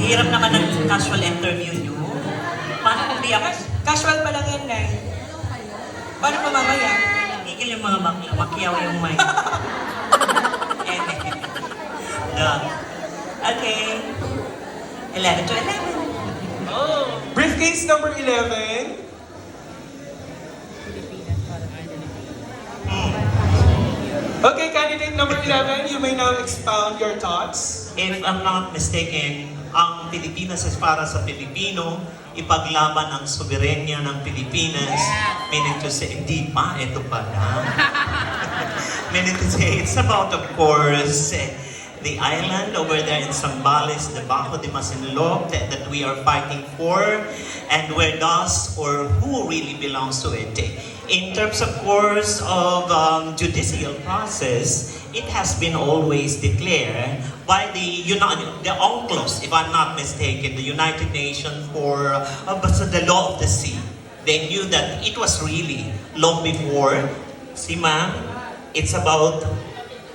Hirap naman ng casual interview nyo. Paano kung di ako? Casual pa lang yan, Nay. Paano pa mamaya? Tigil yung mga bakla, makiyaw yung mic. No. Okay. 11 to 11. Briefcase number 11. Okay, candidate number 11, you may now expound your thoughts. If I'm not mistaken, ang Pilipinas is para sa Pilipino, ipaglaban ang soberenya ng Pilipinas. Meaning to say, hindi pa, ito pa lang. Meaning to say, it's about, of course, the island over there in Zambales, the Bajo de Masinloc that we are fighting for, and where does or who really belongs to it. In terms, of course, of judicial process, it has been always declared by the UNCLOS, if I'm not mistaken, the United Nations for the law of the sea. They knew that it was really long before. Si ma'am, it's about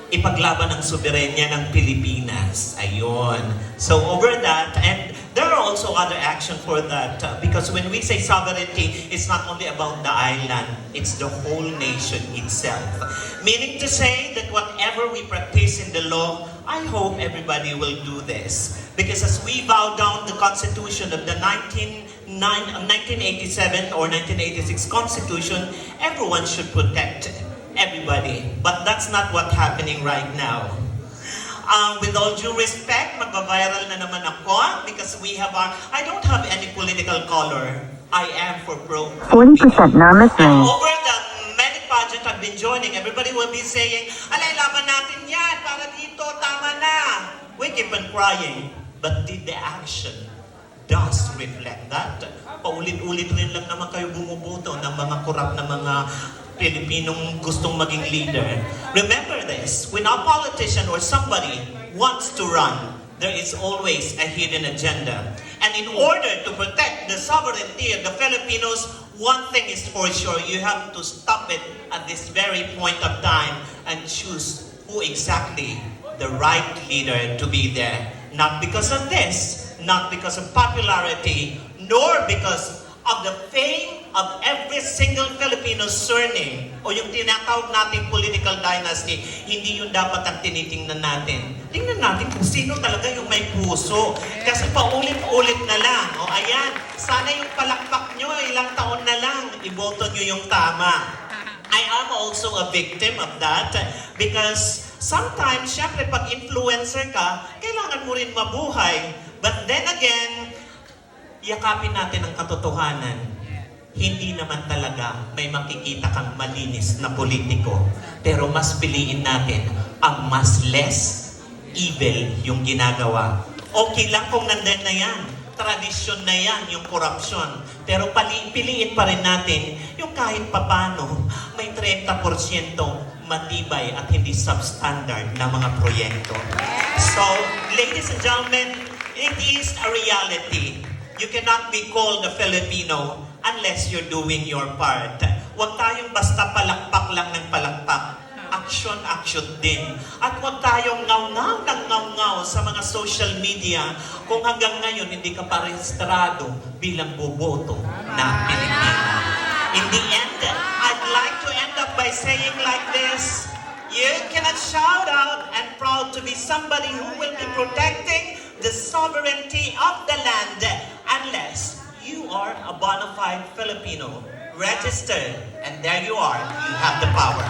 ipaglaban ang soberenya ng Pilipinas. Ayun. So over that, and there are also other action for that because when we say sovereignty, it's not only about the island, it's the whole nation itself. Meaning to say that whatever we practice in the law, I hope everybody will do this. Because as we bow down the Constitution of the 1987 or 1986 Constitution, everyone should protect everybody. But that's not what's happening right now. With all due respect, magbabiral na naman ako because we have I don't have any political color. I am for pro. 40% not listening. Over the many pageants I've been joining, everybody will be saying, alay, laban natin yan, para dito, tama na. We keep on crying. But did the action does reflect that? Paulit-ulit rin lang naman kayo bumubuto ng mga korap na mga Pilipinong gustong maging leader. Remember this, when a politician or somebody wants to run, there is always a hidden agenda. And in order to protect the sovereignty of the Filipinos, one thing is for sure, you have to stop it at this very point of time and choose who exactly the right leader to be there. Not because of this, not because of popularity, nor because of the fame of every single Filipino surname o yung tinatawag nating political dynasty, hindi yun dapat ang tinitingnan natin. Tingnan natin kung sino talaga yung may puso. Kasi paulit-ulit na lang. O ayan, sana yung palakpak nyo, ilang taon na lang, iboto nyo yung tama. I am also a victim of that because sometimes, syempre, pag influencer ka, kailangan mo rin mabuhay. But then again, yakapin natin ang katotohanan. Hindi naman talaga may makikita kang malinis na politiko. Pero mas piliin natin ang mas less evil yung ginagawa. Okay lang kung nandun na yan. Tradisyon na yan, yung korupsyon. Pero piliin pa rin natin yung kahit papano may 30% matibay at hindi substandard na mga proyekto. So, ladies and gentlemen, it is a reality. You cannot be called a Filipino unless you're doing your part. Huwag tayong basta palakpak lang ng palakpak. Action din. At huwag tayong ngaw-ngaw ng ngaw-ngaw sa mga social media kung hanggang ngayon hindi ka pa rehistrado bilang boboto na Pilipino. In the end, I'd like to end up by saying like this, you cannot shout out and proud to be somebody who will be protecting the sovereignty of the land unless you are a bona fide Filipino, registered, and there you are, you have the power.